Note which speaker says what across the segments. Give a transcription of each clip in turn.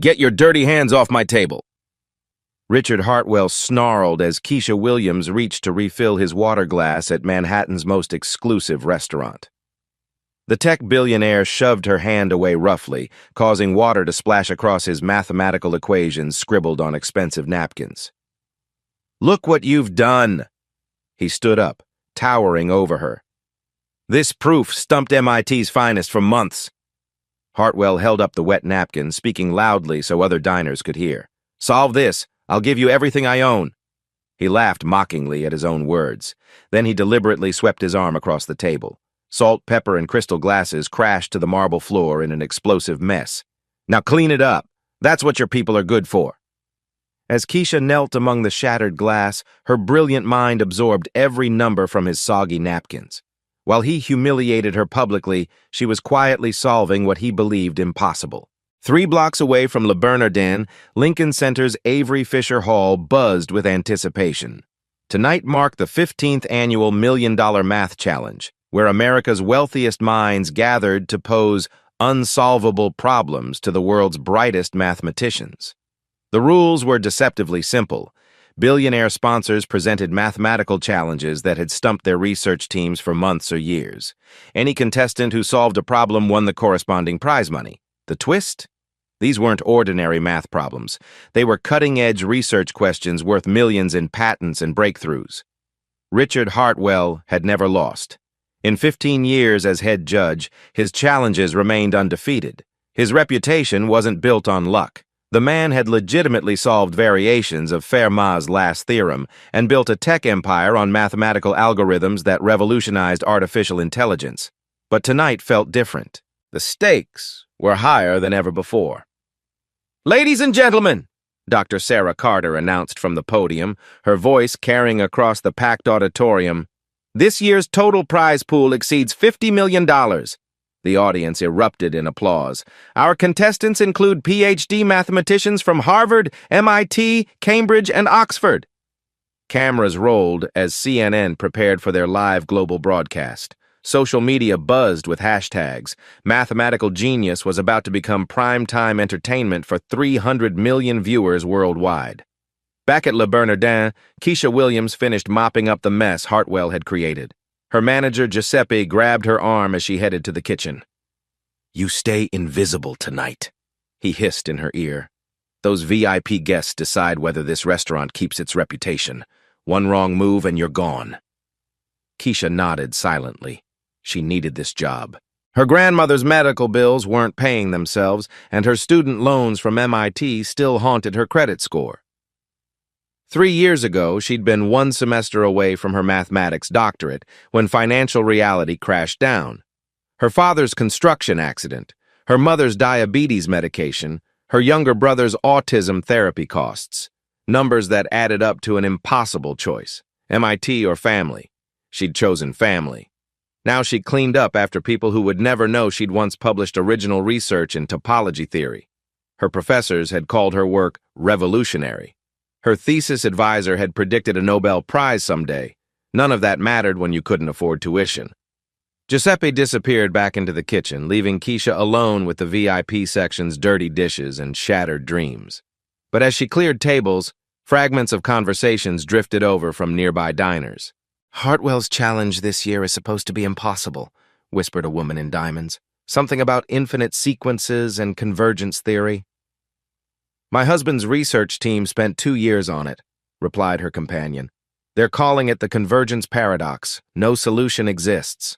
Speaker 1: Get your dirty hands off my table. Richard Hartwell snarled as Keisha Williams reached to refill his water glass at Manhattan's most exclusive restaurant. The tech billionaire shoved her hand away roughly, causing water to splash across his mathematical equations scribbled on expensive napkins. "Look what you've done!" He stood up, towering over her. "This proof stumped MIT's finest for months." Hartwell held up the wet napkin, speaking loudly so other diners could hear. "Solve this. I'll give you everything I own." He laughed mockingly at his own words. Then he deliberately swept his arm across the table. Salt, pepper, and crystal glasses crashed to the marble floor in an explosive mess. "Now clean it up. That's what your people are good for." As Keisha knelt among the shattered glass, her brilliant mind absorbed every number from his soggy napkins. While he humiliated her publicly, she was quietly solving what he believed impossible. 3 blocks away from Le Bernardin, Lincoln Center's Avery Fisher Hall buzzed with anticipation. Tonight marked the 15th annual $1 Million Math Challenge, where America's wealthiest minds gathered to pose unsolvable problems to the world's brightest mathematicians. The rules were deceptively simple. Billionaire sponsors presented mathematical challenges that had stumped their research teams for months or years. Any contestant who solved a problem won the corresponding prize money. The twist? These weren't ordinary math problems. They were cutting-edge research questions worth millions in patents and breakthroughs. Richard Hartwell had never lost. In 15 years as head judge, his challenges remained undefeated. His reputation wasn't built on luck. The man had legitimately solved variations of Fermat's last theorem and built a tech empire on mathematical algorithms that revolutionized artificial intelligence. But tonight felt different. The stakes were higher than ever before. "Ladies and gentlemen," Dr. Sarah Carter announced from the podium, her voice carrying across the packed auditorium, "this year's total prize pool exceeds $50 million. The audience erupted in applause. "Our contestants include PhD mathematicians from Harvard, MIT, Cambridge, and Oxford." Cameras rolled as CNN prepared for their live global broadcast. Social media buzzed with hashtags. Mathematical genius was about to become prime-time entertainment for 300 million viewers worldwide. Back at Le Bernardin, Keisha Williams finished mopping up the mess Hartwell had created. Her manager, Giuseppe, grabbed her arm as she headed to the kitchen. "You stay invisible tonight," he hissed in her ear. "Those VIP guests decide whether this restaurant keeps its reputation. One wrong move and you're gone." Keisha nodded silently. She needed this job. Her grandmother's medical bills weren't paying themselves, and her student loans from MIT still haunted her credit score. 3 years ago, she'd been 1 semester away from her mathematics doctorate when financial reality crashed down. Her father's construction accident, her mother's diabetes medication, her younger brother's autism therapy costs. Numbers that added up to an impossible choice. MIT or family. She'd chosen family. Now she cleaned up after people who would never know she'd once published original research in topology theory. Her professors had called her work revolutionary. Her thesis advisor had predicted a Nobel Prize someday. None of that mattered when you couldn't afford tuition. Giuseppe disappeared back into the kitchen, leaving Keisha alone with the VIP section's dirty dishes and shattered dreams. But as she cleared tables, fragments of conversations drifted over from nearby diners. "Hartwell's challenge this year is supposed to be impossible," whispered a woman in diamonds. "Something about infinite sequences and convergence theory." "My husband's research team spent 2 years on it," replied her companion. "They're calling it the convergence paradox. No solution exists."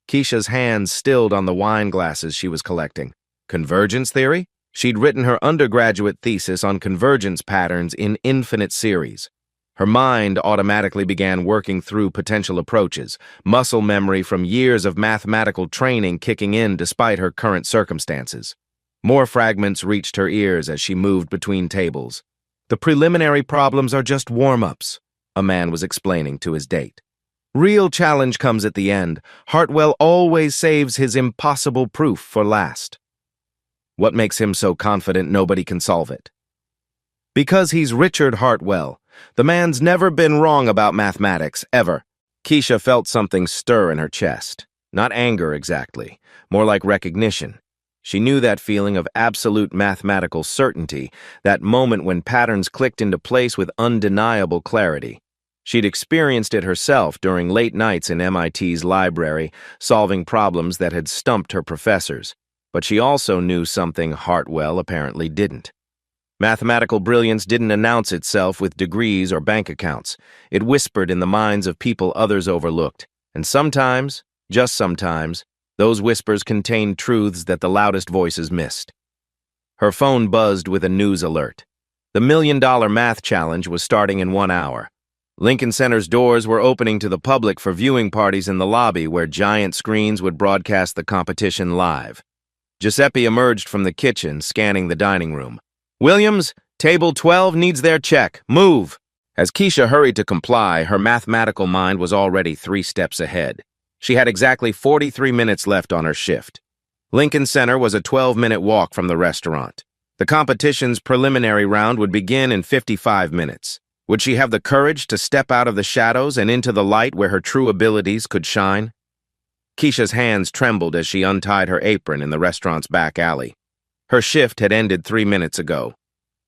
Speaker 1: Keisha's hands stilled on the wine glasses she was collecting. Convergence theory? She'd written her undergraduate thesis on convergence patterns in infinite series. Her mind automatically began working through potential approaches, muscle memory from years of mathematical training kicking in despite her current circumstances. More fragments reached her ears as she moved between tables. "The preliminary problems are just warm-ups," a man was explaining to his date. "Real challenge comes at the end. Hartwell always saves his impossible proof for last." What makes him so confident nobody can solve it? Because he's Richard Hartwell. The man's never been wrong about mathematics, ever. Keisha felt something stir in her chest. Not anger exactly, more like recognition. She knew that feeling of absolute mathematical certainty, that moment when patterns clicked into place with undeniable clarity. She'd experienced it herself during late nights in MIT's library, solving problems that had stumped her professors. But she also knew something Hartwell apparently didn't. Mathematical brilliance didn't announce itself with degrees or bank accounts. It whispered in the minds of people others overlooked. And sometimes, just sometimes, those whispers contained truths that the loudest voices missed. Her phone buzzed with a news alert. The $1 Million Math Challenge was starting in 1 hour. Lincoln Center's doors were opening to the public for viewing parties in the lobby where giant screens would broadcast the competition live. Giuseppe emerged from the kitchen, scanning the dining room. "Williams, table 12 needs their check. Move!" As Keisha hurried to comply, her mathematical mind was already 3 steps ahead. She had exactly 43 minutes left on her shift. Lincoln Center was a 12-minute walk from the restaurant. The competition's preliminary round would begin in 55 minutes. Would she have the courage to step out of the shadows and into the light where her true abilities could shine? Keisha's hands trembled as she untied her apron in the restaurant's back alley. Her shift had ended 3 minutes ago.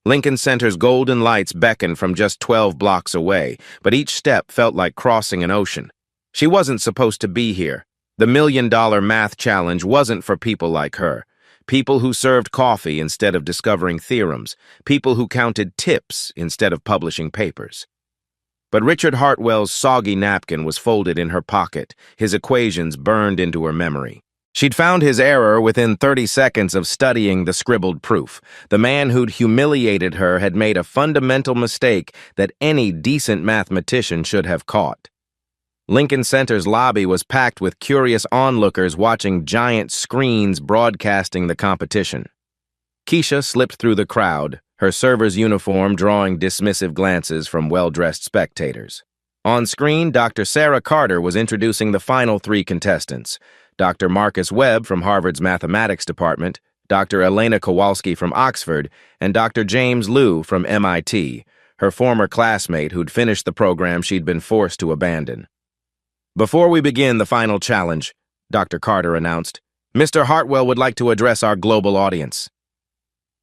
Speaker 1: Lincoln Center's golden lights beckoned from just 12 blocks away, but each step felt like crossing an ocean. She wasn't supposed to be here. The $1 Million Math Challenge wasn't for people like her. People who served coffee instead of discovering theorems. People who counted tips instead of publishing papers. But Richard Hartwell's soggy napkin was folded in her pocket, his equations burned into her memory. She'd found his error within 30 seconds of studying the scribbled proof. The man who'd humiliated her had made a fundamental mistake that any decent mathematician should have caught. Lincoln Center's lobby was packed with curious onlookers watching giant screens broadcasting the competition. Keisha slipped through the crowd, her server's uniform drawing dismissive glances from well-dressed spectators. On screen, Dr. Sarah Carter was introducing the final 3 contestants: Dr. Marcus Webb from Harvard's Mathematics Department, Dr. Elena Kowalski from Oxford, and Dr. James Liu from MIT, her former classmate who'd finished the program she'd been forced to abandon. "Before we begin the final challenge," Dr. Carter announced, "Mr. Hartwell would like to address our global audience."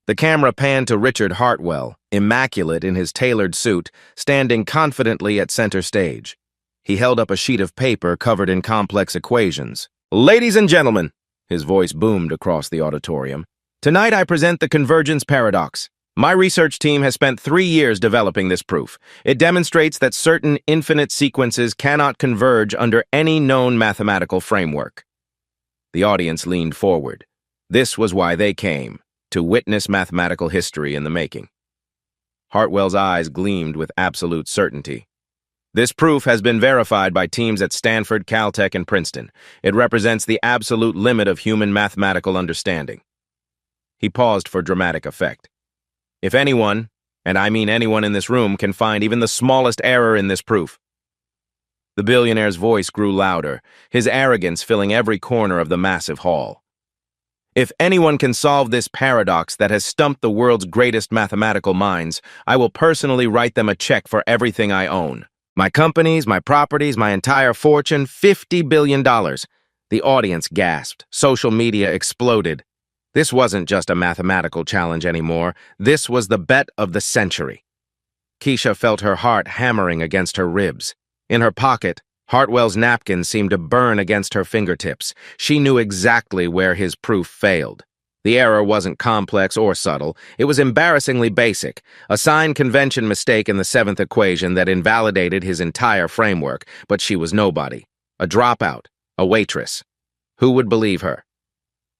Speaker 1: The camera panned to Richard Hartwell, immaculate in his tailored suit, standing confidently at center stage. He held up a sheet of paper covered in complex equations. "Ladies and gentlemen," his voice boomed across the auditorium, "tonight I present the convergence paradox. My research team has spent 3 years developing this proof. It demonstrates that certain infinite sequences cannot converge under any known mathematical framework." The audience leaned forward. This was why they came, to witness mathematical history in the making. Hartwell's eyes gleamed with absolute certainty. "This proof has been verified by teams at Stanford, Caltech, and Princeton. It represents the absolute limit of human mathematical understanding." He paused for dramatic effect. "If anyone, and I mean anyone in this room, can find even the smallest error in this proof." The billionaire's voice grew louder, his arrogance filling every corner of the massive hall. "If anyone can solve this paradox that has stumped the world's greatest mathematical minds, I will personally write them a check for everything I own. My companies, my properties, my entire fortune, $50 billion. The audience gasped. Social media exploded. This wasn't just a mathematical challenge anymore. This was the bet of the century. Keisha felt her heart hammering against her ribs. In her pocket, Hartwell's napkin seemed to burn against her fingertips. She knew exactly where his proof failed. The error wasn't complex or subtle. It was embarrassingly basic, a sign convention mistake in the 7th equation that invalidated his entire framework, but she was nobody. A dropout, a waitress. Who would believe her?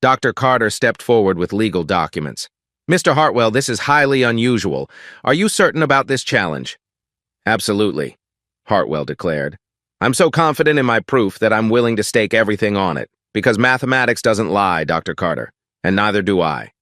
Speaker 1: Dr. Carter stepped forward with legal documents. "Mr. Hartwell, this is highly unusual. Are you certain about this challenge?" "Absolutely," Hartwell declared. "I'm so confident in my proof that I'm willing to stake everything on it, because mathematics doesn't lie, Dr. Carter. And neither do I."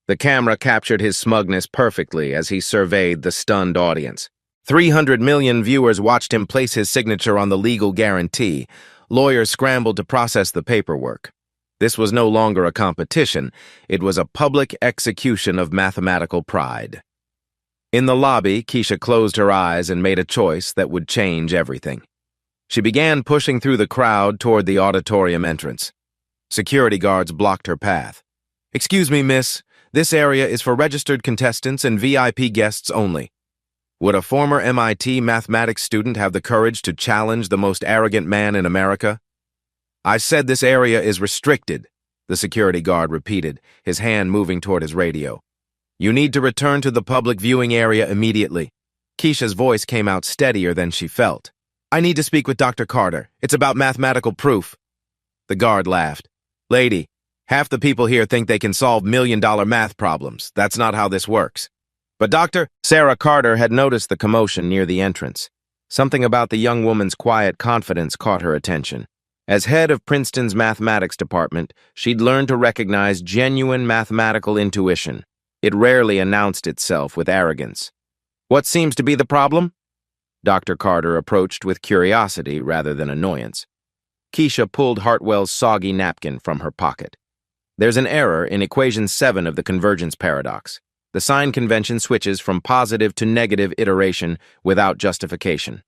Speaker 1: The camera captured his smugness perfectly as he surveyed the stunned audience. 300 million viewers watched him place his signature on the legal guarantee. Lawyers scrambled to process the paperwork. This was no longer a competition. It was a public execution of mathematical pride. In the lobby, Keisha closed her eyes and made a choice that would change everything. She began pushing through the crowd toward the auditorium entrance. Security guards blocked her path. Excuse me, miss. This area is for registered contestants and VIP guests only. Would a former MIT mathematics student have the courage to challenge the most arrogant man in America? I said this area is restricted, the security guard repeated, his hand moving toward his radio. You need to return to the public viewing area immediately. Keisha's voice came out steadier than she felt. I need to speak with Dr. Carter. It's about mathematical proof. The guard laughed. Lady, half the people here think they can solve million-dollar math problems. That's not how this works. But Sarah Carter had noticed the commotion near the entrance. Something about the young woman's quiet confidence caught her attention. As head of Princeton's mathematics department, she'd learned to recognize genuine mathematical intuition. It rarely announced itself with arrogance. What seems to be the problem? Dr. Carter approached with curiosity rather than annoyance. Keisha pulled Hartwell's soggy napkin from her pocket. There's an error in equation 7 of the convergence paradox. The sign convention switches from positive to negative iteration without justification.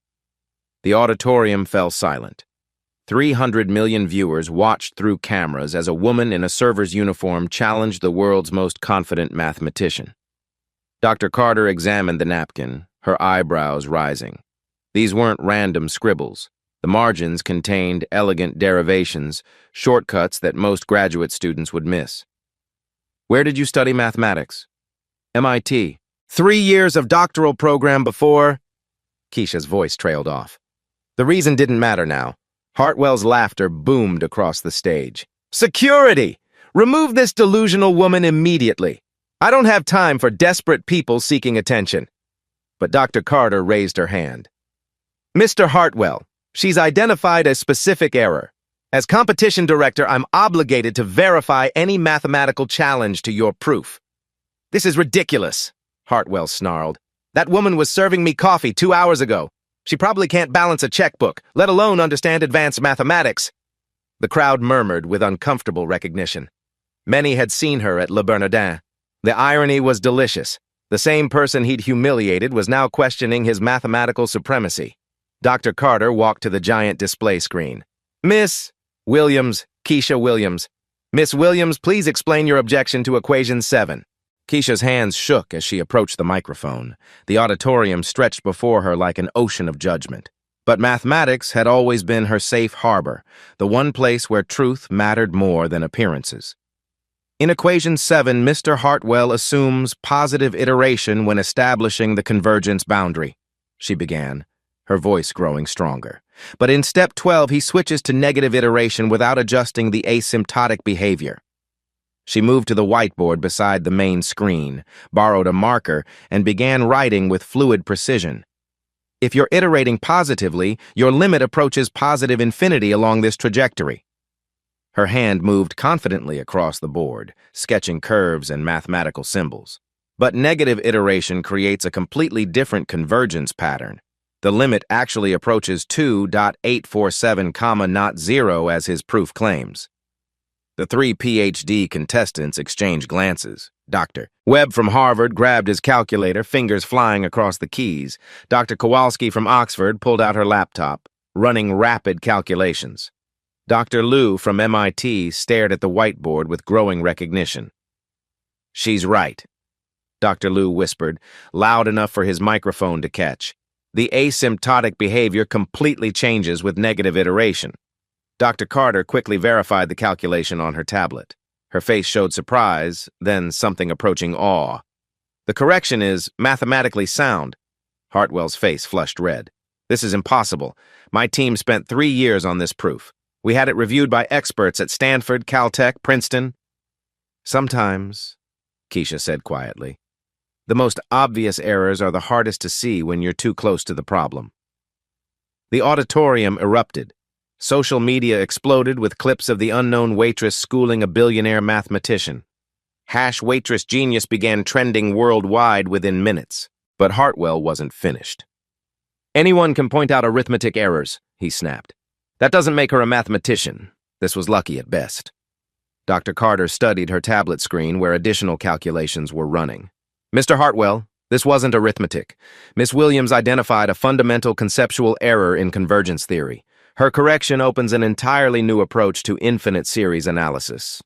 Speaker 1: The auditorium fell silent. 300 million viewers watched through cameras as a woman in a server's uniform challenged the world's most confident mathematician. Dr. Carter examined the napkin, her eyebrows rising. These weren't random scribbles. The margins contained elegant derivations, shortcuts that most graduate students would miss. Where did you study mathematics? MIT. 3 years of doctoral program before... Keisha's voice trailed off. The reason didn't matter now. Hartwell's laughter boomed across the stage. Security! Remove this delusional woman immediately. I don't have time for desperate people seeking attention. But Dr. Carter raised her hand. Mr. Hartwell, she's identified a specific error. As competition director, I'm obligated to verify any mathematical challenge to your proof. This is ridiculous, Hartwell snarled. That woman was serving me coffee 2 hours ago. She probably can't balance a checkbook, let alone understand advanced mathematics. The crowd murmured with uncomfortable recognition. Many had seen her at Le Bernardin. The irony was delicious. The same person he'd humiliated was now questioning his mathematical supremacy. Dr. Carter walked to the giant display screen. Miss Williams, Keisha Williams. Miss Williams, please explain your objection to equation 7. Keisha's hands shook as she approached the microphone. The auditorium stretched before her like an ocean of judgment. But mathematics had always been her safe harbor, the one place where truth mattered more than appearances. In equation 7, Mr. Hartwell assumes positive iteration when establishing the convergence boundary, she began, her voice growing stronger. But in step 12, he switches to negative iteration without adjusting the asymptotic behavior. She moved to the whiteboard beside the main screen, borrowed a marker, and began writing with fluid precision. If you're iterating positively, your limit approaches positive infinity along this trajectory. Her hand moved confidently across the board, sketching curves and mathematical symbols. But negative iteration creates a completely different convergence pattern. The limit actually approaches 2.847, not 0, as his proof claims. The 3 PhD contestants exchanged glances. Dr. Webb from Harvard grabbed his calculator, fingers flying across the keys. Dr. Kowalski from Oxford pulled out her laptop, running rapid calculations. Dr. Liu from MIT stared at the whiteboard with growing recognition. She's right, Dr. Liu whispered, loud enough for his microphone to catch. The asymptotic behavior completely changes with negative iteration. Dr. Carter quickly verified the calculation on her tablet. Her face showed surprise, then something approaching awe. The correction is mathematically sound. Hartwell's face flushed red. This is impossible. My team spent 3 years on this proof. We had it reviewed by experts at Stanford, Caltech, Princeton. Sometimes, Keisha said quietly, the most obvious errors are the hardest to see when you're too close to the problem. The auditorium erupted. Social media exploded with clips of the unknown waitress schooling a billionaire mathematician. #Waitress genius began trending worldwide within minutes. But Hartwell wasn't finished. Anyone can point out arithmetic errors, he snapped. That doesn't make her a mathematician. This was lucky at best. Dr. Carter studied her tablet screen where additional calculations were running. Mr. Hartwell, this wasn't arithmetic. Miss Williams identified a fundamental conceptual error in convergence theory. Her correction opens an entirely new approach to infinite series analysis.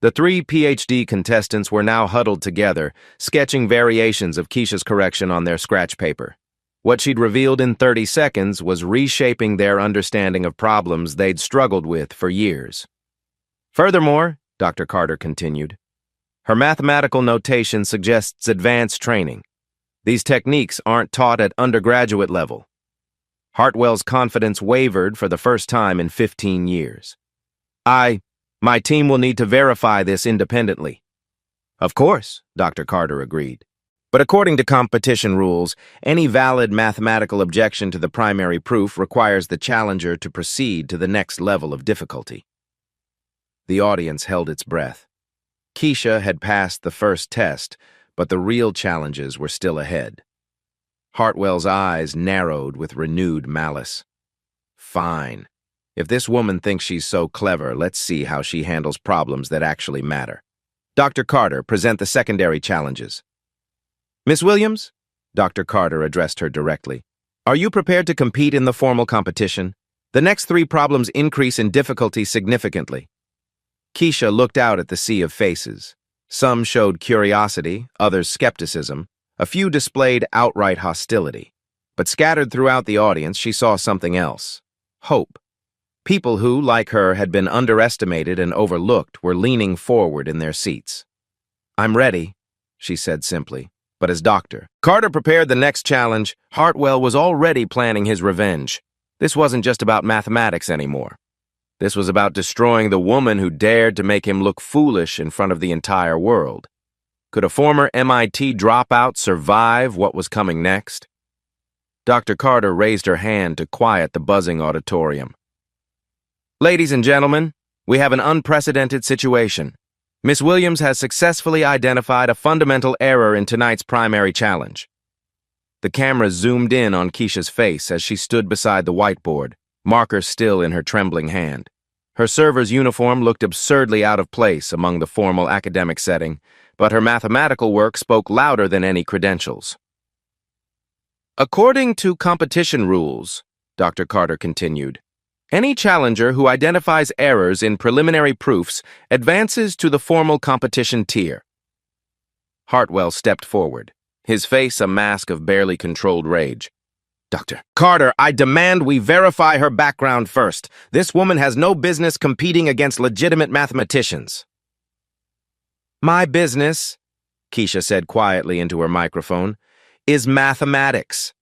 Speaker 1: The three PhD contestants were now huddled together, sketching variations of Keisha's correction on their scratch paper. What she'd revealed in 30 seconds was reshaping their understanding of problems they'd struggled with for years. Furthermore, Dr. Carter continued, her mathematical notation suggests advanced training. These techniques aren't taught at undergraduate level. Hartwell's confidence wavered for the first time in 15 years. My team will need to verify this independently. Of course, Dr. Carter agreed. But according to competition rules, any valid mathematical objection to the primary proof requires the challenger to proceed to the next level of difficulty. The audience held its breath. Keisha had passed the first test, but the real challenges were still ahead. Hartwell's eyes narrowed with renewed malice. Fine. If this woman thinks she's so clever, let's see how she handles problems that actually matter. Dr. Carter, present the secondary challenges. Miss Williams, Dr. Carter addressed her directly, are you prepared to compete in the formal competition? The next three problems increase in difficulty significantly. Keisha looked out at the sea of faces. Some showed curiosity, others skepticism, a few displayed outright hostility. But scattered throughout the audience, she saw something else. Hope. People who, like her, had been underestimated and overlooked were leaning forward in their seats. I'm ready, she said simply. But as Dr. Carter prepared the next challenge, Hartwell was already planning his revenge. This wasn't just about mathematics anymore. This was about destroying the woman who dared to make him look foolish in front of the entire world. Could a former MIT dropout survive what was coming next? Dr. Carter raised her hand to quiet the buzzing auditorium. Ladies and gentlemen, we have an unprecedented situation. Miss Williams has successfully identified a fundamental error in tonight's primary challenge. The camera zoomed in on Keisha's face as she stood beside the whiteboard, marker still in her trembling hand. Her server's uniform looked absurdly out of place among the formal academic setting, but her mathematical work spoke louder than any credentials. According to competition rules, Dr. Carter continued, any challenger who identifies errors in preliminary proofs advances to the formal competition tier. Hartwell stepped forward, his face a mask of barely controlled rage. Dr. Carter, I demand we verify her background first. This woman has no business competing against legitimate mathematicians. My business, Keisha said quietly into her microphone, is mathematics.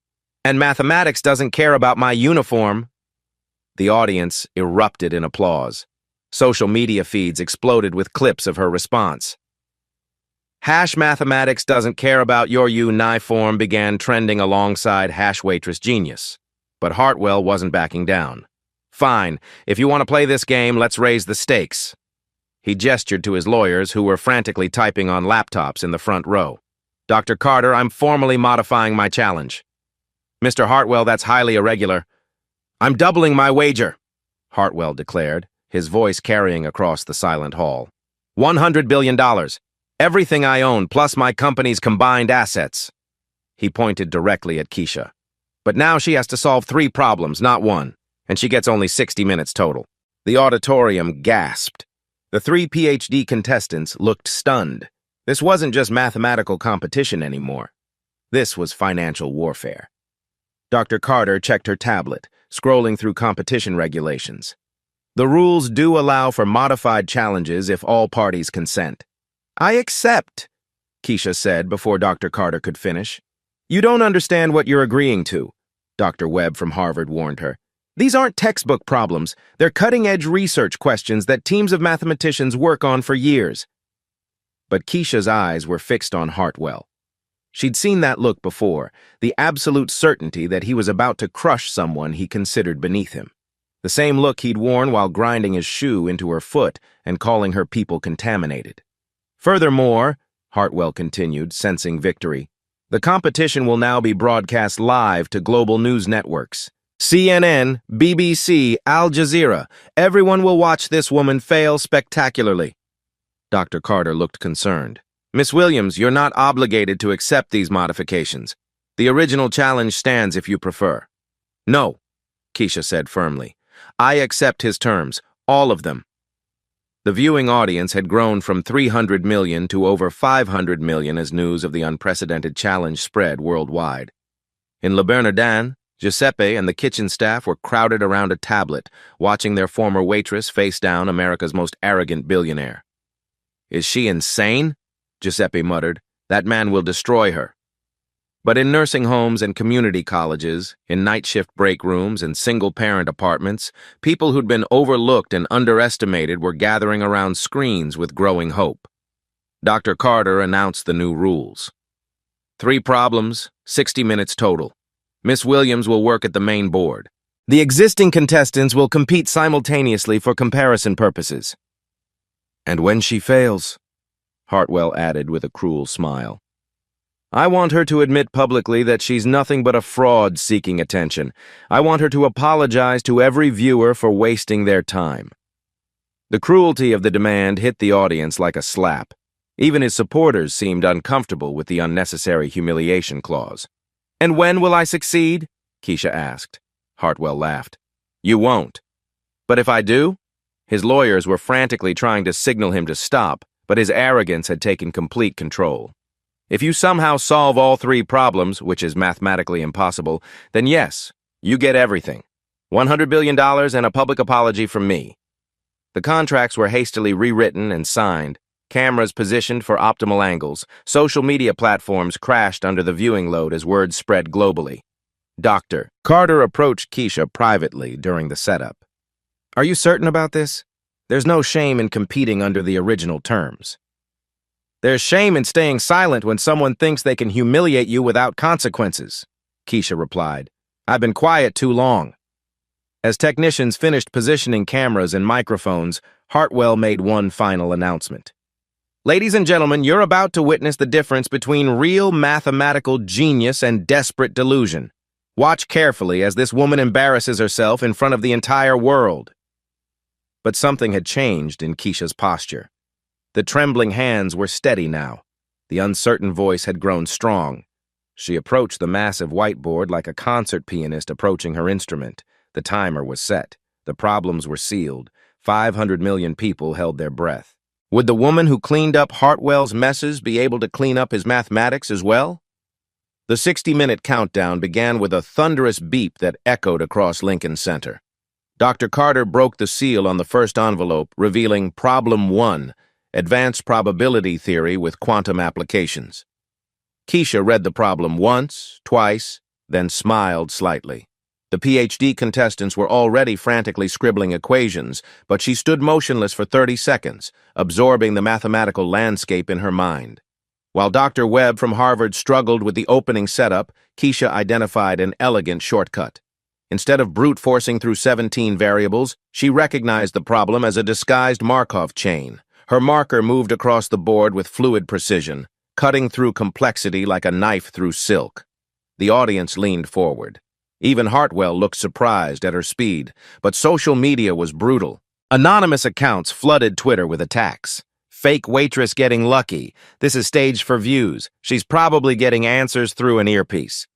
Speaker 1: And mathematics doesn't care about my uniform. The audience erupted in applause. Social media feeds exploded with clips of her response. Mathematics doesn't care about your uniform began trending alongside Waitress genius. But Hartwell wasn't backing down. Fine, if you want to play this game, let's raise the stakes. He gestured to his lawyers who were frantically typing on laptops in the front row. Dr. Carter, I'm formally modifying my challenge. Mr. Hartwell, that's highly irregular. I'm doubling my wager, Hartwell declared, his voice carrying across the silent hall. $100 billion. Everything I own, plus my company's combined assets. He pointed directly at Keisha. But now she has to solve 3 problems, not 1, and she gets only 60 minutes total. The auditorium gasped. The 3 PhD contestants looked stunned. This wasn't just mathematical competition anymore. This was financial warfare. Dr. Carter checked her tablet, scrolling through competition regulations. The rules do allow for modified challenges if all parties consent. I accept, Keisha said before Dr. Carter could finish. You don't understand what you're agreeing to, Dr. Webb from Harvard warned her. These aren't textbook problems. They're cutting-edge research questions that teams of mathematicians work on for years. But Keisha's eyes were fixed on Hartwell. She'd seen that look before, the absolute certainty that he was about to crush someone he considered beneath him. The same look he'd worn while grinding his shoe into her foot and calling her people contaminated. Furthermore, Hartwell continued, sensing victory, the competition will now be broadcast live to global news networks. CNN, BBC, Al Jazeera, everyone will watch this woman fail spectacularly. Dr. Carter looked concerned. Miss Williams, you're not obligated to accept these modifications. The original challenge stands if you prefer. No, Keisha said firmly. I accept his terms, all of them. The viewing audience had grown from 300 million to over 500 million as news of the unprecedented challenge spread worldwide. In Le Bernardin, Giuseppe and the kitchen staff were crowded around a tablet, watching their former waitress face down America's most arrogant billionaire. "Is she insane?" Giuseppe muttered. "That man will destroy her." But in nursing homes and community colleges, in night shift break rooms and single-parent apartments, people who'd been overlooked and underestimated were gathering around screens with growing hope. Dr. Carter announced the new rules. 3 problems, 60 minutes total. Miss Williams will work at the main board. The existing contestants will compete simultaneously for comparison purposes. And when she fails, Hartwell added with a cruel smile, I want her to admit publicly that she's nothing but a fraud seeking attention. I want her to apologize to every viewer for wasting their time. The cruelty of the demand hit the audience like a slap. Even his supporters seemed uncomfortable with the unnecessary humiliation clause. "And when will I succeed?" Keisha asked. Hartwell laughed. "You won't. But if I do?" His lawyers were frantically trying to signal him to stop, but his arrogance had taken complete control. "If you somehow solve all 3 problems, which is mathematically impossible, then yes, you get everything. $100 billion and a public apology from me." The contracts were hastily rewritten and signed, cameras positioned for optimal angles, social media platforms crashed under the viewing load as word spread globally. Dr. Carter approached Keisha privately during the setup. "Are you certain about this? There's no shame in competing under the original terms." "There's shame in staying silent when someone thinks they can humiliate you without consequences," Keisha replied. "I've been quiet too long." As technicians finished positioning cameras and microphones, Hartwell made one final announcement. "Ladies and gentlemen, you're about to witness the difference between real mathematical genius and desperate delusion. Watch carefully as this woman embarrasses herself in front of the entire world." But something had changed in Keisha's posture. The trembling hands were steady now. The uncertain voice had grown strong. She approached the massive whiteboard like a concert pianist approaching her instrument. The timer was set. The problems were sealed. 500 million people held their breath. Would the woman who cleaned up Hartwell's messes be able to clean up his mathematics as well? The 60-minute countdown began with a thunderous beep that echoed across Lincoln Center. Dr. Carter broke the seal on the first envelope, revealing Problem 1, Advanced Probability Theory with Quantum Applications. Keisha read the problem once, twice, then smiled slightly. The PhD contestants were already frantically scribbling equations, but she stood motionless for 30 seconds, absorbing the mathematical landscape in her mind. While Dr. Webb from Harvard struggled with the opening setup, Keisha identified an elegant shortcut. Instead of brute forcing through 17 variables, she recognized the problem as a disguised Markov chain. Her marker moved across the board with fluid precision, cutting through complexity like a knife through silk. The audience leaned forward. Even Hartwell looked surprised at her speed, but social media was brutal. Anonymous accounts flooded Twitter with attacks. "Fake waitress getting lucky. This is staged for views. She's probably getting answers through an earpiece."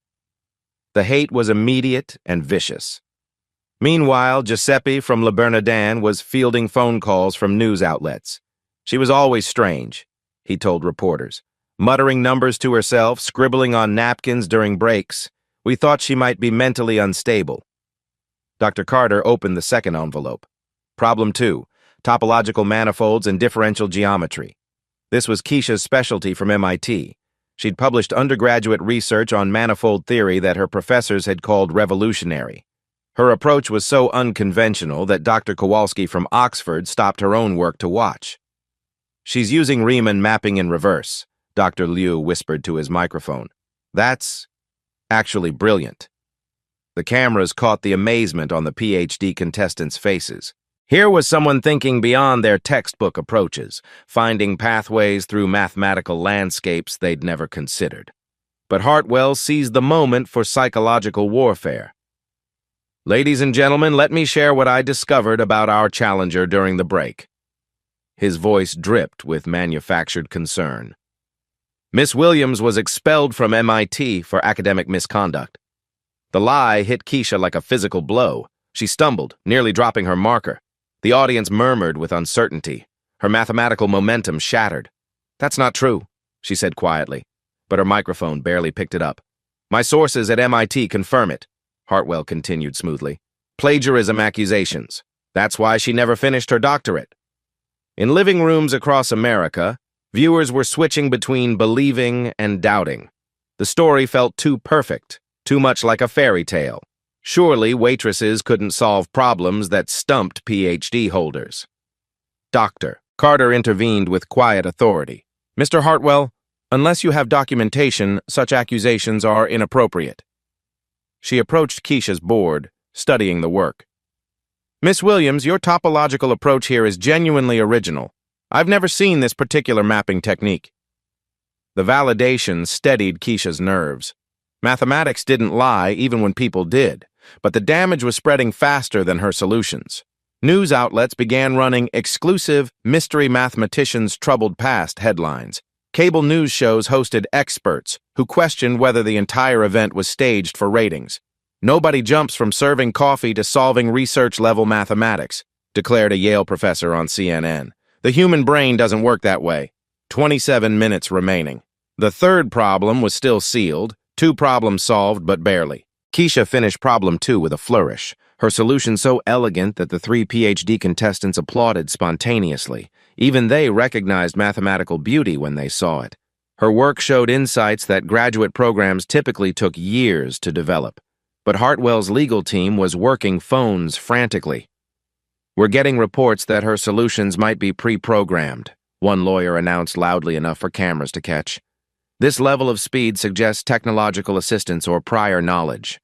Speaker 1: The hate was immediate and vicious. Meanwhile, Giuseppe from Le Bernardin was fielding phone calls from news outlets. "She was always strange," he told reporters, muttering numbers to herself, scribbling on napkins during breaks. "We thought she might be mentally unstable." Dr. Carter opened the second envelope. Problem 2, Topological Manifolds and Differential Geometry. This was Keisha's specialty from MIT. She'd published undergraduate research on manifold theory that her professors had called revolutionary. Her approach was so unconventional that Dr. Kowalski from Oxford stopped her own work to watch. "She's using Riemann mapping in reverse," Dr. Liu whispered to his microphone. "That's actually brilliant." The cameras caught the amazement on the PhD contestants' faces. Here was someone thinking beyond their textbook approaches, finding pathways through mathematical landscapes they'd never considered. But Hartwell seized the moment for psychological warfare. "Ladies and gentlemen, let me share what I discovered about our challenger during the break." His voice dripped with manufactured concern. Miss Williams was expelled from MIT for academic misconduct. The lie hit Keisha like a physical blow. She stumbled, nearly dropping her marker. The audience murmured with uncertainty. Her mathematical momentum shattered. "That's not true," she said quietly, but her microphone barely picked it up. "My sources at MIT confirm it," Hartwell continued smoothly. "Plagiarism accusations. That's why she never finished her doctorate." In living rooms across America, viewers were switching between believing and doubting. The story felt too perfect, too much like a fairy tale. Surely waitresses couldn't solve problems that stumped PhD holders. "Doctor," Carter intervened with quiet authority. "Mr. Hartwell, unless you have documentation, such accusations are inappropriate." She approached Keisha's board, studying the work. "Miss Williams, your topological approach here is genuinely original. I've never seen this particular mapping technique." The validation steadied Keisha's nerves. Mathematics didn't lie even when people did, but the damage was spreading faster than her solutions. News outlets began running exclusive mystery mathematicians' troubled past headlines. Cable news shows hosted experts who questioned whether the entire event was staged for ratings. "Nobody jumps from serving coffee to solving research-level mathematics," declared a Yale professor on CNN. "The human brain doesn't work that way." 27 minutes remaining. The third problem was still sealed, 2 problems solved but barely. Keisha finished problem 2 with a flourish, her solution so elegant that the 3 PhD contestants applauded spontaneously. Even they recognized mathematical beauty when they saw it. Her work showed insights that graduate programs typically took years to develop. But Hartwell's legal team was working phones frantically. "We're getting reports that her solutions might be pre-programmed," one lawyer announced loudly enough for cameras to catch. "This level of speed suggests technological assistance or prior knowledge."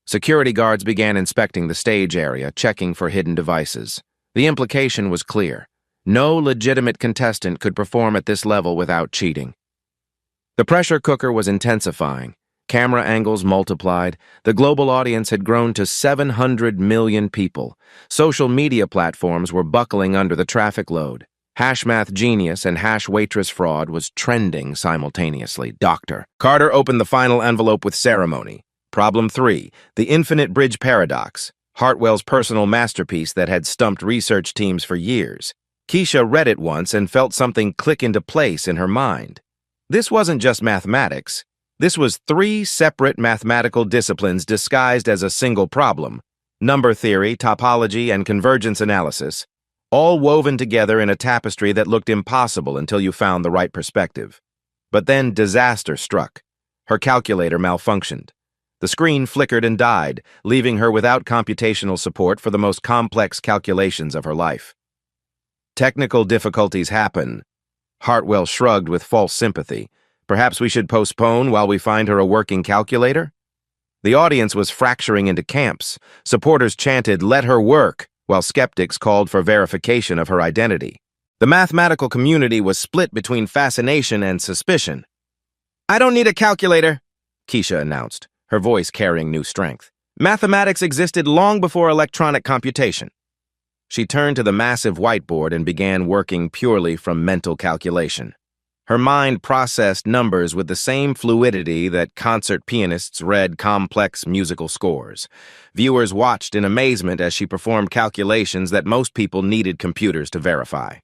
Speaker 1: Security guards began inspecting the stage area, checking for hidden devices. The implication was clear. No legitimate contestant could perform at this level without cheating. The pressure cooker was intensifying. Camera angles multiplied. The global audience had grown to 700 million people. Social media platforms were buckling under the traffic load. Hashmath Genius and Waitress fraud was trending simultaneously. "Doctor." Carter opened the final envelope with ceremony. Problem 3, the infinite bridge paradox, Hartwell's personal masterpiece that had stumped research teams for years. Keisha read it once and felt something click into place in her mind. This wasn't just mathematics. This was 3 separate mathematical disciplines disguised as a single problem: number theory, topology, and convergence analysis, all woven together in a tapestry that looked impossible until you found the right perspective. But then disaster struck. Her calculator malfunctioned. The screen flickered and died, leaving her without computational support for the most complex calculations of her life. "Technical difficulties happen." Hartwell shrugged with false sympathy. "Perhaps we should postpone while we find her a working calculator?" The audience was fracturing into camps. Supporters chanted, "Let her work," while skeptics called for verification of her identity. The mathematical community was split between fascination and suspicion. "I don't need a calculator," Keisha announced, her voice carrying new strength. "Mathematics existed long before electronic computation." She turned to the massive whiteboard and began working purely from mental calculation. Her mind processed numbers with the same fluidity that concert pianists read complex musical scores. Viewers watched in amazement as she performed calculations that most people needed computers to verify.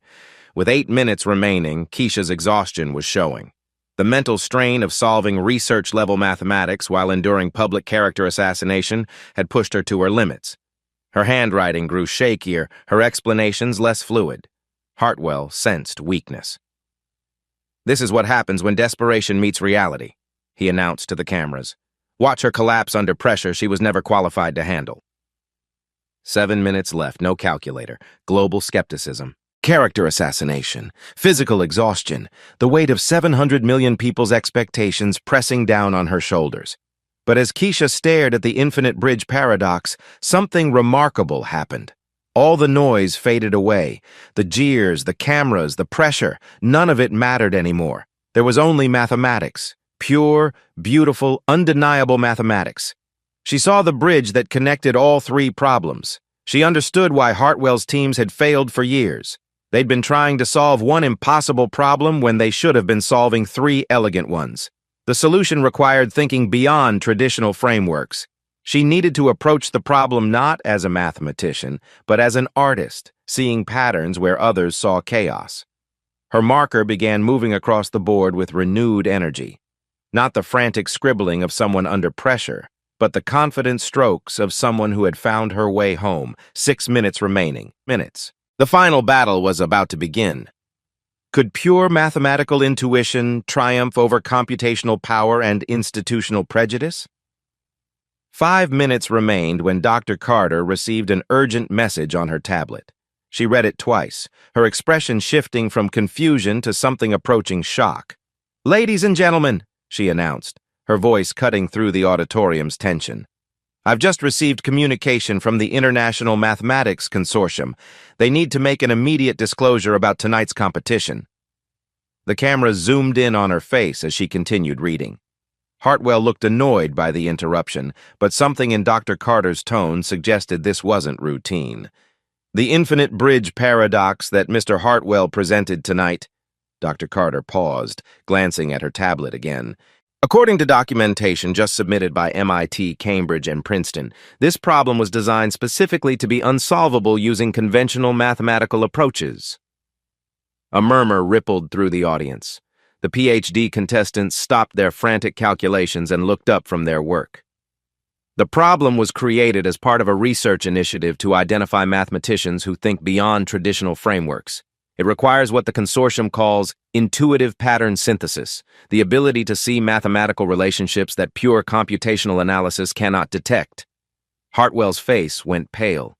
Speaker 1: With 8 minutes remaining, Keisha's exhaustion was showing. The mental strain of solving research-level mathematics while enduring public character assassination had pushed her to her limits. Her handwriting grew shakier, her explanations less fluid. Hartwell sensed weakness. "This is what happens when desperation meets reality," he announced to the cameras. "Watch her collapse under pressure she was never qualified to handle." 7 minutes left, no calculator, global skepticism. Character assassination, physical exhaustion, the weight of 700 million people's expectations pressing down on her shoulders. But as Keisha stared at the infinite bridge paradox, something remarkable happened. All the noise faded away. The jeers, the cameras, the pressure, none of it mattered anymore. There was only mathematics. Pure, beautiful, undeniable mathematics. She saw the bridge that connected all 3 problems. She understood why Hartwell's teams had failed for years. They'd been trying to solve one impossible problem when they should have been solving 3 elegant ones. The solution required thinking beyond traditional frameworks. She needed to approach the problem not as a mathematician, but as an artist, seeing patterns where others saw chaos. Her marker began moving across the board with renewed energy. Not the frantic scribbling of someone under pressure, but the confident strokes of someone who had found her way home. 6 minutes remaining. Minutes. The final battle was about to begin. Could pure mathematical intuition triumph over computational power and institutional prejudice? 5 minutes remained when Dr. Carter received an urgent message on her tablet. She read it twice, her expression shifting from confusion to something approaching shock. "Ladies and gentlemen," she announced, her voice cutting through the auditorium's tension. "I've just received communication from the International Mathematics Consortium. They need to make an immediate disclosure about tonight's competition." The camera zoomed in on her face as she continued reading. Hartwell looked annoyed by the interruption, but something in Dr. Carter's tone suggested this wasn't routine. "The infinite bridge paradox that Mr. Hartwell presented tonight." Dr. Carter paused, glancing at her tablet again. "According to documentation just submitted by MIT, Cambridge, and Princeton, this problem was designed specifically to be unsolvable using conventional mathematical approaches." A murmur rippled through the audience. The PhD contestants stopped their frantic calculations and looked up from their work. The problem was created as part of a research initiative to identify mathematicians who think beyond traditional frameworks. It requires what the consortium calls intuitive pattern synthesis, the ability to see mathematical relationships that pure computational analysis cannot detect. Hartwell's face went pale.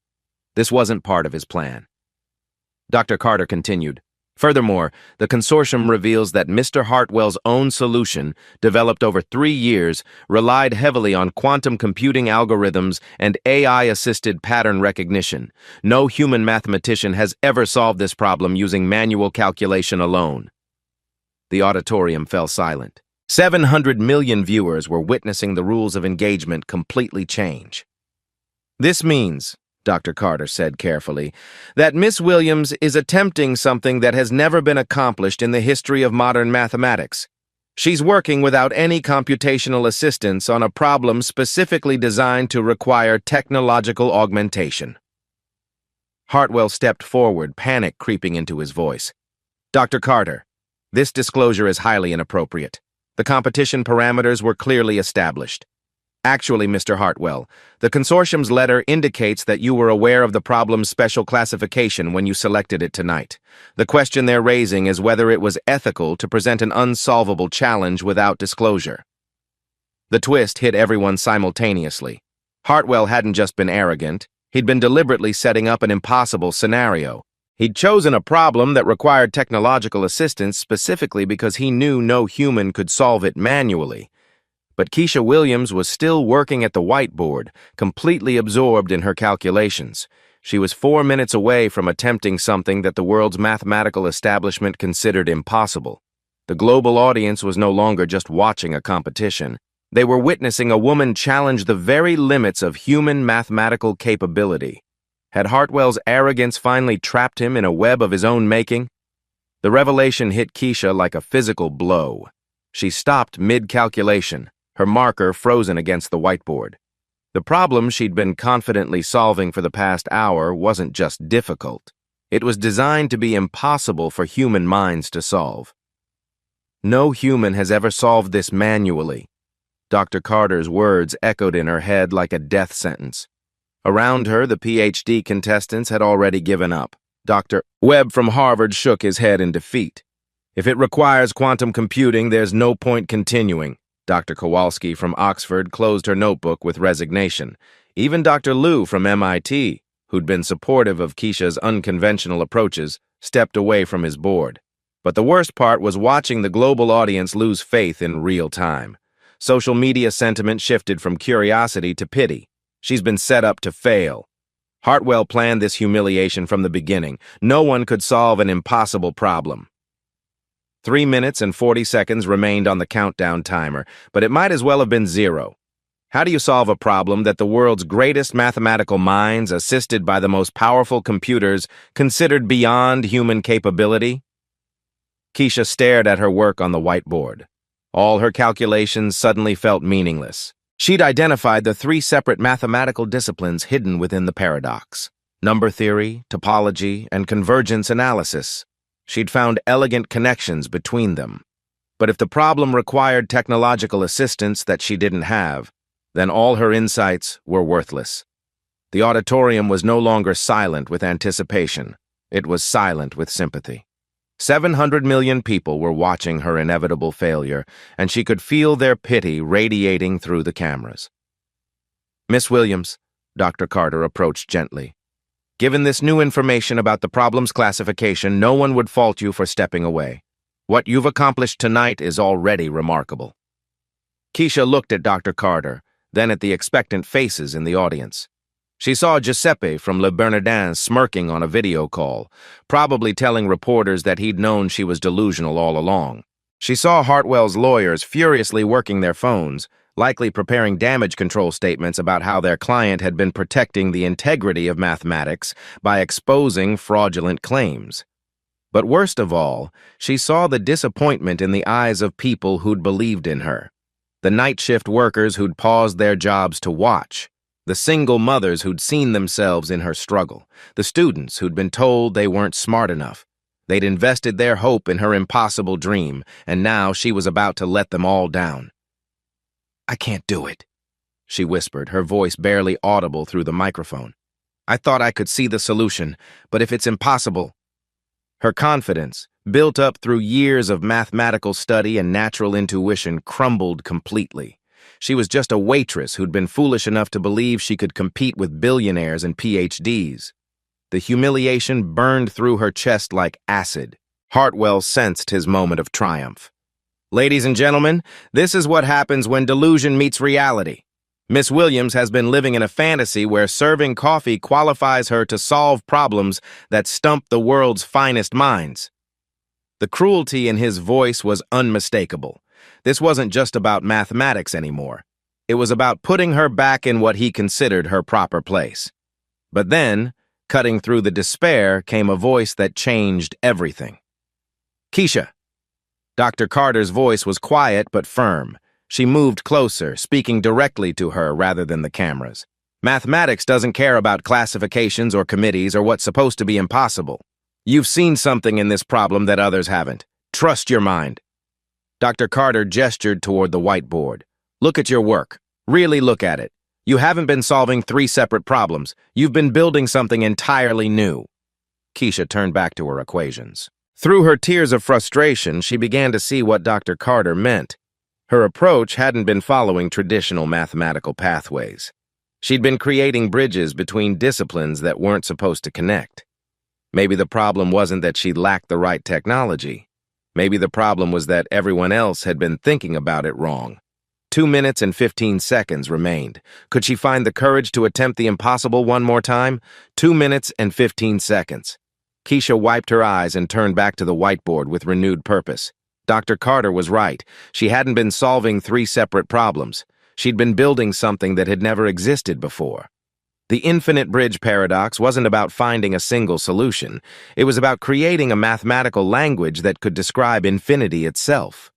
Speaker 1: This wasn't part of his plan. Dr. Carter continued. "Furthermore, the consortium reveals that Mr. Hartwell's own solution, developed over 3 years, relied heavily on quantum computing algorithms and AI-assisted pattern recognition. No human mathematician has ever solved this problem using manual calculation alone." The auditorium fell silent. 700 million viewers were witnessing the rules of engagement completely change. "This means," Dr. Carter said carefully, "that Miss Williams is attempting something that has never been accomplished in the history of modern mathematics. She's working without any computational assistance on a problem specifically designed to require technological augmentation." Hartwell stepped forward, panic creeping into his voice. "Dr. Carter, this disclosure is highly inappropriate. The competition parameters were clearly established. Actually, Mr. Hartwell, the consortium's letter indicates that you were aware of the problem's special classification when you selected it tonight. The question they're raising is whether it was ethical to present an unsolvable challenge without disclosure." The twist hit everyone simultaneously. Hartwell hadn't just been arrogant, he'd been deliberately setting up an impossible scenario. He'd chosen a problem that required technological assistance specifically because he knew no human could solve it manually. But Keisha Williams was still working at the whiteboard, completely absorbed in her calculations. She was 4 minutes away from attempting something that the world's mathematical establishment considered impossible. The global audience was no longer just watching a competition. They were witnessing a woman challenge the very limits of human mathematical capability. Had Hartwell's arrogance finally trapped him in a web of his own making? The revelation hit Keisha like a physical blow. She stopped mid-calculation, her marker frozen against the whiteboard. The problem she'd been confidently solving for the past hour wasn't just difficult. It was designed to be impossible for human minds to solve. "No human has ever solved this manually." Dr. Carter's words echoed in her head like a death sentence. Around her, the PhD contestants had already given up. Dr. Webb from Harvard shook his head in defeat. "If it requires quantum computing, there's no point continuing." Dr. Kowalski from Oxford closed her notebook with resignation. Even Dr. Liu from MIT, who'd been supportive of Keisha's unconventional approaches, stepped away from his board. But the worst part was watching the global audience lose faith in real time. Social media sentiment shifted from curiosity to pity. She's been set up to fail. Hartwell planned this humiliation from the beginning. No one could solve an impossible problem. 3 minutes and 40 seconds remained on the countdown timer, but it might as well have been 0. How do you solve a problem that the world's greatest mathematical minds, assisted by the most powerful computers, considered beyond human capability? Keisha stared at her work on the whiteboard. All her calculations suddenly felt meaningless. She'd identified the 3 separate mathematical disciplines hidden within the paradox. number theory, topology, and convergence analysis. She'd found elegant connections between them. But if the problem required technological assistance that she didn't have, then all her insights were worthless. The auditorium was no longer silent with anticipation. It was silent with sympathy. 700 million people were watching her inevitable failure, and she could feel their pity radiating through the cameras. "Miss Williams," Dr. Carter approached gently. "Given this new information about the problem's classification, no one would fault you for stepping away. What you've accomplished tonight is already remarkable." Keisha looked at Dr. Carter, then at the expectant faces in the audience. She saw Giuseppe from Le Bernardin smirking on a video call, probably telling reporters that he'd known she was delusional all along. She saw Hartwell's lawyers furiously working their phones, likely preparing damage control statements about how their client had been protecting the integrity of mathematics by exposing fraudulent claims. But worst of all, she saw the disappointment in the eyes of people who'd believed in her. The night shift workers who'd paused their jobs to watch. The single mothers who'd seen themselves in her struggle. The students who'd been told they weren't smart enough. They'd invested their hope in her impossible dream, and now she was about to let them all down. "I can't do it," she whispered, her voice barely audible through the microphone. "I thought I could see the solution, but if it's impossible..." Her confidence, built up through years of mathematical study and natural intuition, crumbled completely. She was just a waitress who'd been foolish enough to believe she could compete with billionaires and PhDs. The humiliation burned through her chest like acid. Hartwell sensed his moment of triumph. "Ladies and gentlemen, this is what happens when delusion meets reality. Miss Williams has been living in a fantasy where serving coffee qualifies her to solve problems that stump the world's finest minds." The cruelty in his voice was unmistakable. This wasn't just about mathematics anymore. It was about putting her back in what he considered her proper place. But then, cutting through the despair, came a voice that changed everything. "Keisha." Dr. Carter's voice was quiet but firm. She moved closer, speaking directly to her rather than the cameras. "Mathematics doesn't care about classifications or committees or what's supposed to be impossible. You've seen something in this problem that others haven't. Trust your mind." Dr. Carter gestured toward the whiteboard. "Look at your work. Really look at it. You haven't been solving 3 separate problems. You've been building something entirely new." Keisha turned back to her equations. Through her tears of frustration, she began to see what Dr. Carter meant. Her approach hadn't been following traditional mathematical pathways. She'd been creating bridges between disciplines that weren't supposed to connect. Maybe the problem wasn't that she lacked the right technology. Maybe the problem was that everyone else had been thinking about it wrong. 2 minutes and 15 seconds remained. Could she find the courage to attempt the impossible one more time? 2 minutes and 15 seconds. Keisha wiped her eyes and turned back to the whiteboard with renewed purpose. Dr. Carter was right. She hadn't been solving 3 separate problems. She'd been building something that had never existed before. The infinite bridge paradox wasn't about finding a single solution. It was about creating a mathematical language that could describe infinity itself.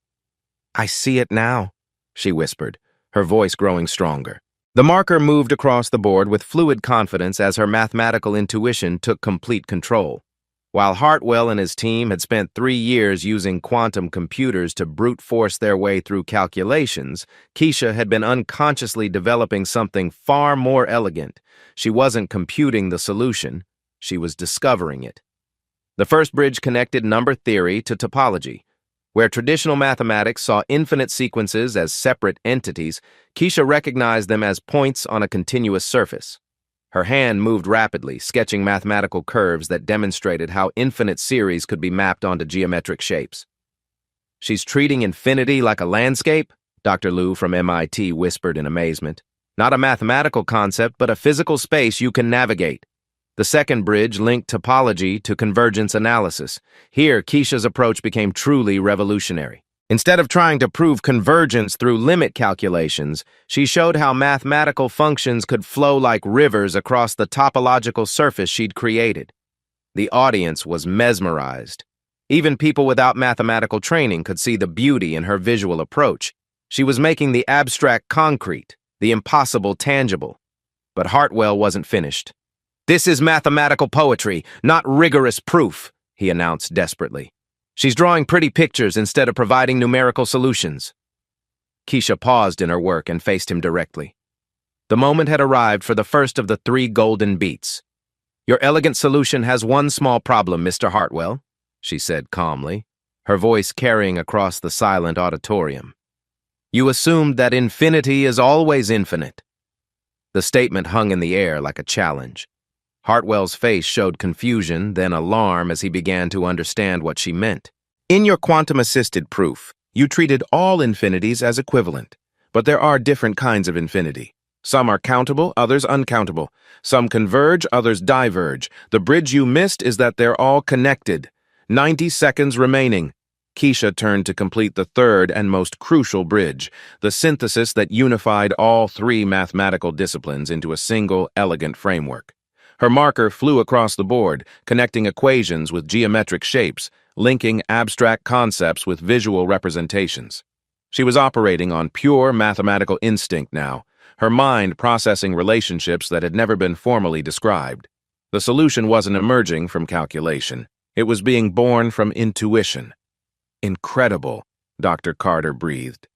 Speaker 1: "I see it now," she whispered, her voice growing stronger. The marker moved across the board with fluid confidence as her mathematical intuition took complete control. While Hartwell and his team had spent 3 years using quantum computers to brute force their way through calculations, Keisha had been unconsciously developing something far more elegant. She wasn't computing the solution, she was discovering it. The first bridge connected number theory to topology. Where traditional mathematics saw infinite sequences as separate entities, Keisha recognized them as points on a continuous surface. Her hand moved rapidly, sketching mathematical curves that demonstrated how infinite series could be mapped onto geometric shapes. "She's treating infinity like a landscape?" Dr. Liu from MIT whispered in amazement. "Not a mathematical concept, but a physical space you can navigate." The second bridge linked topology to convergence analysis. Here, Keisha's approach became truly revolutionary. Instead of trying to prove convergence through limit calculations, she showed how mathematical functions could flow like rivers across the topological surface she'd created. The audience was mesmerized. Even people without mathematical training could see the beauty in her visual approach. She was making the abstract concrete, the impossible tangible. But Hartwell wasn't finished. "This is mathematical poetry, not rigorous proof," he announced desperately. "She's drawing pretty pictures instead of providing numerical solutions." Keisha paused in her work and faced him directly. The moment had arrived for the first of the 3 golden beats. "Your elegant solution has one small problem, Mr. Hartwell," she said calmly, her voice carrying across the silent auditorium. "You assumed that infinity is always infinite." The statement hung in the air like a challenge. Hartwell's face showed confusion, then alarm as he began to understand what she meant. "In your quantum-assisted proof, you treated all infinities as equivalent, but there are different kinds of infinity. Some are countable, others uncountable. Some converge, others diverge. The bridge you missed is that they're all connected. 90 seconds remaining." Keisha turned to complete the third and most crucial bridge, the synthesis that unified all 3 mathematical disciplines into a single, elegant framework. Her marker flew across the board, connecting equations with geometric shapes, linking abstract concepts with visual representations. She was operating on pure mathematical instinct now, her mind processing relationships that had never been formally described. The solution wasn't emerging from calculation. It was being born from intuition. "Incredible," Dr. Carter breathed.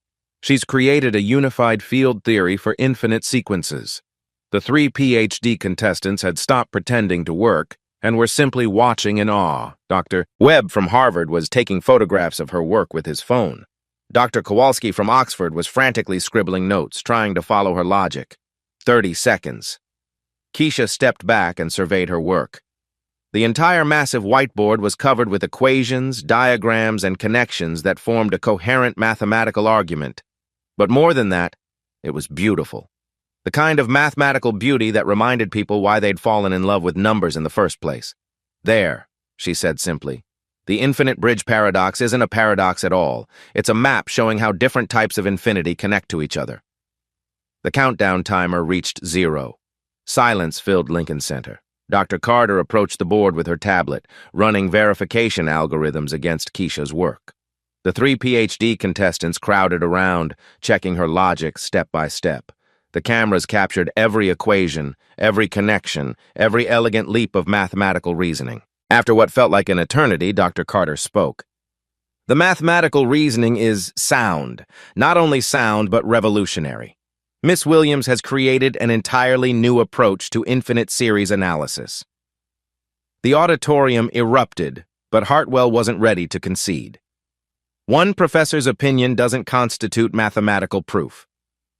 Speaker 1: "She's created a unified field theory for infinite sequences." The 3 PhD contestants had stopped pretending to work and were simply watching in awe. Dr. Webb from Harvard was taking photographs of her work with his phone. Dr. Kowalski from Oxford was frantically scribbling notes, trying to follow her logic. 30 seconds. Keisha stepped back and surveyed her work. The entire massive whiteboard was covered with equations, diagrams, and connections that formed a coherent mathematical argument. But more than that, it was beautiful. The kind of mathematical beauty that reminded people why they'd fallen in love with numbers in the first place. "There," she said simply. "The infinite bridge paradox isn't a paradox at all. It's a map showing how different types of infinity connect to each other." The countdown timer reached 0. Silence filled Lincoln Center. Dr. Carter approached the board with her tablet, running verification algorithms against Keisha's work. The 3 PhD contestants crowded around, checking her logic step by step. The cameras captured every equation, every connection, every elegant leap of mathematical reasoning. After what felt like an eternity, Dr. Carter spoke. "The mathematical reasoning is sound. Not only sound, but revolutionary. Miss Williams has created an entirely new approach to infinite series analysis." The auditorium erupted, but Hartwell wasn't ready to concede. "One professor's opinion doesn't constitute mathematical proof.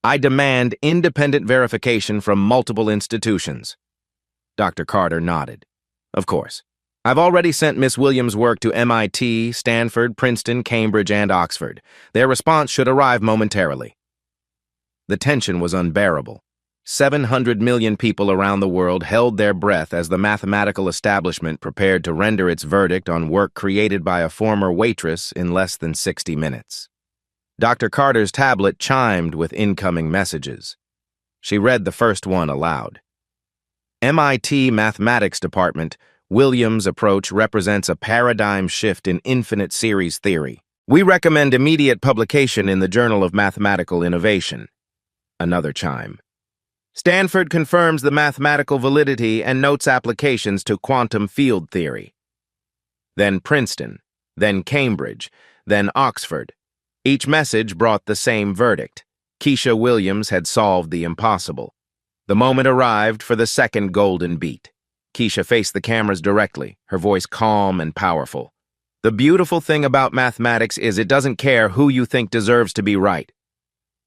Speaker 1: I demand independent verification from multiple institutions." Dr. Carter nodded. "Of course. I've already sent Miss Williams' work to MIT, Stanford, Princeton, Cambridge, and Oxford. Their response should arrive momentarily." The tension was unbearable. 700 million people around the world held their breath as the mathematical establishment prepared to render its verdict on work created by a former waitress in less than 60 minutes. Dr. Carter's tablet chimed with incoming messages. She read the first one aloud. "MIT Mathematics Department, Williams' approach represents a paradigm shift in infinite series theory. We recommend immediate publication in the Journal of Mathematical Innovation." Another chime. "Stanford confirms the mathematical validity and notes applications to quantum field theory." Then Princeton, then Cambridge, then Oxford. Each message brought the same verdict. Keisha Williams had solved the impossible. The moment arrived for the second golden beat. Keisha faced the cameras directly, her voice calm and powerful. "The beautiful thing about mathematics is it doesn't care who you think deserves to be right."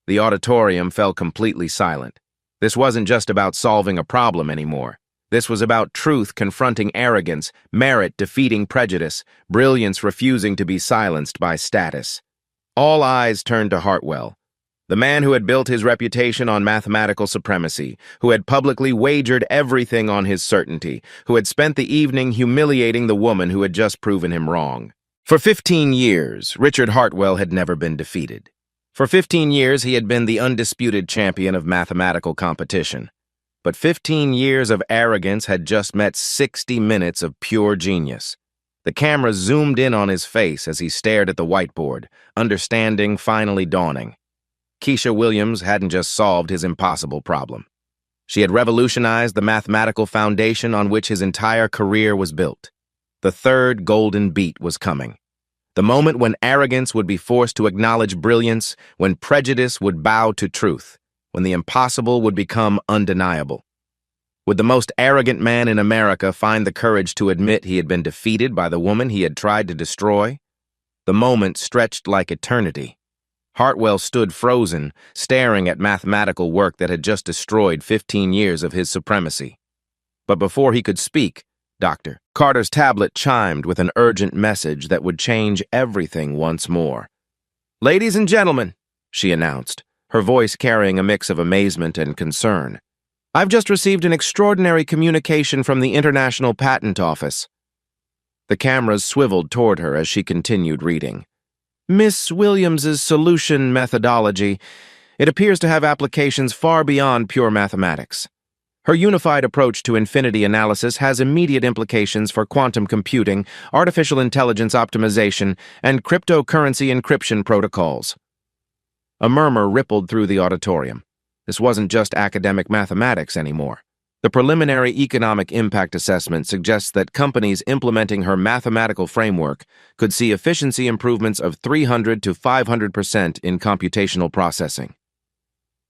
Speaker 1: The auditorium fell completely silent. This wasn't just about solving a problem anymore. This was about truth confronting arrogance, merit defeating prejudice, brilliance refusing to be silenced by status. All eyes turned to Hartwell, the man who had built his reputation on mathematical supremacy, who had publicly wagered everything on his certainty, who had spent the evening humiliating the woman who had just proven him wrong. For 15 years, Richard Hartwell had never been defeated. For 15 years, he had been the undisputed champion of mathematical competition. But 15 years of arrogance had just met 60 minutes of pure genius. The camera zoomed in on his face as he stared at the whiteboard, understanding finally dawning. Keisha Williams hadn't just solved his impossible problem. She had revolutionized the mathematical foundation on which his entire career was built. The third golden beat was coming. The moment when arrogance would be forced to acknowledge brilliance, when prejudice would bow to truth, when the impossible would become undeniable. Would the most arrogant man in America find the courage to admit he had been defeated by the woman he had tried to destroy? The moment stretched like eternity. Hartwell stood frozen, staring at mathematical work that had just destroyed 15 years of his supremacy. But before he could speak, Dr. Carter's tablet chimed with an urgent message that would change everything once more. "Ladies and gentlemen," she announced, her voice carrying a mix of amazement and concern, "I've just received an extraordinary communication from the International Patent Office." The cameras swiveled toward her as she continued reading. "Miss Williams's solution methodology, it appears to have applications far beyond pure mathematics. Her unified approach to infinity analysis has immediate implications for quantum computing, artificial intelligence optimization, and cryptocurrency encryption protocols." A murmur rippled through the auditorium. This wasn't just academic mathematics anymore. The preliminary economic impact assessment suggests that companies implementing her mathematical framework could see efficiency improvements of 300 to 500% in computational processing.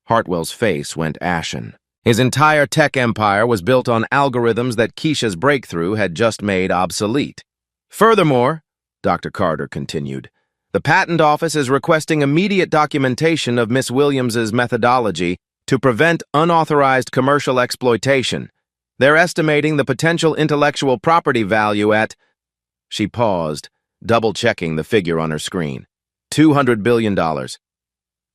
Speaker 1: Hartwell's face went ashen. His entire tech empire was built on algorithms that Keisha's breakthrough had just made obsolete. "Furthermore," Dr. Carter continued, "the Patent Office is requesting immediate documentation of Miss Williams's methodology to prevent unauthorized commercial exploitation. They're estimating the potential intellectual property value at—" She paused, double-checking the figure on her screen. $200 billion.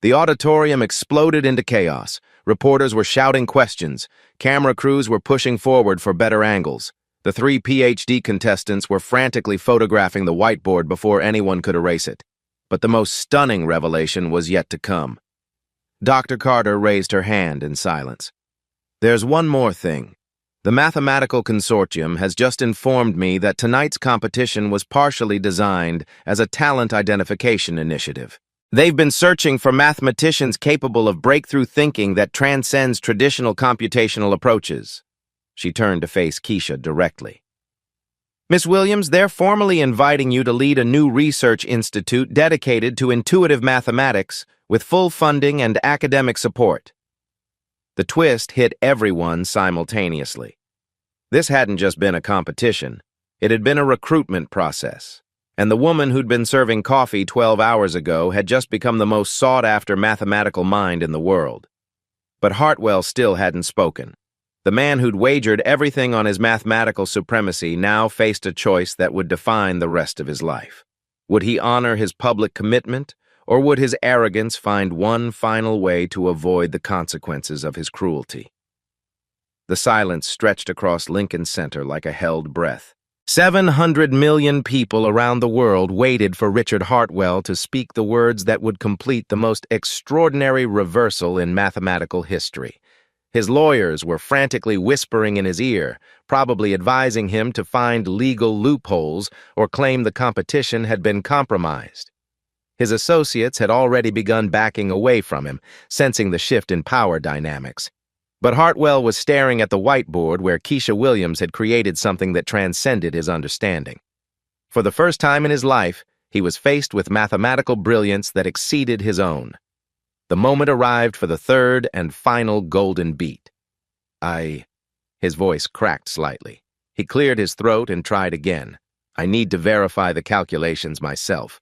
Speaker 1: The auditorium exploded into chaos. Reporters were shouting questions. Camera crews were pushing forward for better angles. The 3 PhD contestants were frantically photographing the whiteboard before anyone could erase it. But the most stunning revelation was yet to come. Dr. Carter raised her hand in silence. "There's one more thing. The Mathematical Consortium has just informed me that tonight's competition was partially designed as a talent identification initiative. They've been searching for mathematicians capable of breakthrough thinking that transcends traditional computational approaches." She turned to face Keisha directly. "Miss Williams, they're formally inviting you to lead a new research institute dedicated to intuitive mathematics with full funding and academic support." The twist hit everyone simultaneously. This hadn't just been a competition. It had been a recruitment process. And the woman who'd been serving coffee 12 hours ago had just become the most sought-after mathematical mind in the world. But Hartwell still hadn't spoken. The man who'd wagered everything on his mathematical supremacy now faced a choice that would define the rest of his life. Would he honor his public commitment, or would his arrogance find one final way to avoid the consequences of his cruelty? The silence stretched across Lincoln Center like a held breath. 700 million people around the world waited for Richard Hartwell to speak the words that would complete the most extraordinary reversal in mathematical history. His lawyers were frantically whispering in his ear, probably advising him to find legal loopholes or claim the competition had been compromised. His associates had already begun backing away from him, sensing the shift in power dynamics. But Hartwell was staring at the whiteboard where Keisha Williams had created something that transcended his understanding. For the first time in his life, he was faced with mathematical brilliance that exceeded his own. The moment arrived for the third and final golden beat. His voice cracked slightly. He cleared his throat and tried again. "I need to verify the calculations myself."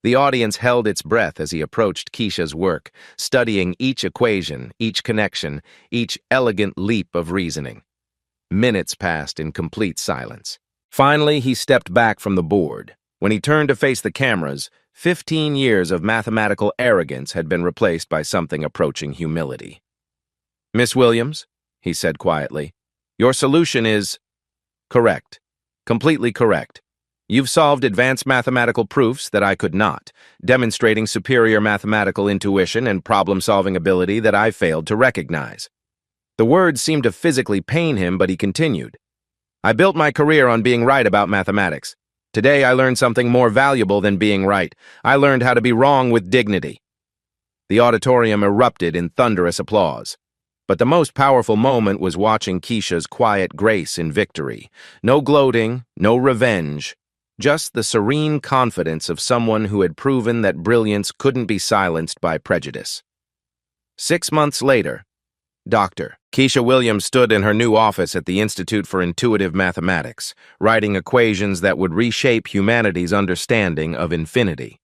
Speaker 1: The audience held its breath as he approached Keisha's work, studying each equation, each connection, each elegant leap of reasoning. Minutes passed in complete silence. Finally, he stepped back from the board. When he turned to face the cameras, 15 years of mathematical arrogance had been replaced by something approaching humility. "Miss Williams," he said quietly, "your solution is correct, completely correct. You've solved advanced mathematical proofs that I could not, demonstrating superior mathematical intuition and problem-solving ability that I failed to recognize." The words seemed to physically pain him, but he continued. "I built my career on being right about mathematics. Today I learned something more valuable than being right. I learned how to be wrong with dignity." The auditorium erupted in thunderous applause. But the most powerful moment was watching Keisha's quiet grace in victory. No gloating, no revenge, just the serene confidence of someone who had proven that brilliance couldn't be silenced by prejudice. 6 months later, Dr. Keisha Williams stood in her new office at the Institute for Intuitive Mathematics, writing equations that would reshape humanity's understanding of infinity.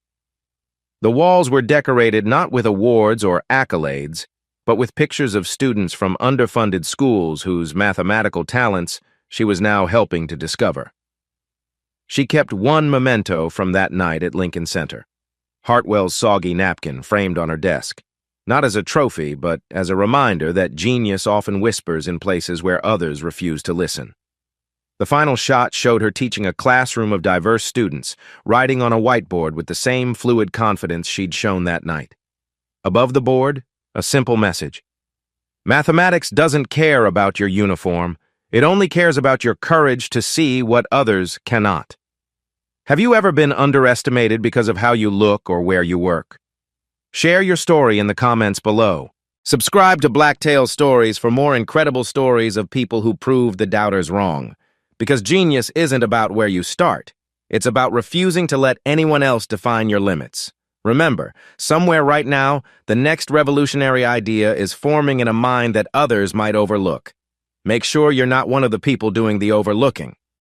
Speaker 1: The walls were decorated not with awards or accolades, but with pictures of students from underfunded schools whose mathematical talents she was now helping to discover. She kept one memento from that night at Lincoln Center: Hartwell's soggy napkin framed on her desk, not as a trophy, but as a reminder that genius often whispers in places where others refuse to listen. The final shot showed her teaching a classroom of diverse students, writing on a whiteboard with the same fluid confidence she'd shown that night. Above the board, a simple message: mathematics doesn't care about your uniform. It only cares about your courage to see what others cannot. Have you ever been underestimated because of how you look or where you work? Share your story in the comments below. Subscribe to Blacktail Stories for more incredible stories of people who proved the doubters wrong. Because genius isn't about where you start. It's about refusing to let anyone else define your limits. Remember, somewhere right now, the next revolutionary idea is forming in a mind that others might overlook. Make sure you're not one of the people doing the overlooking.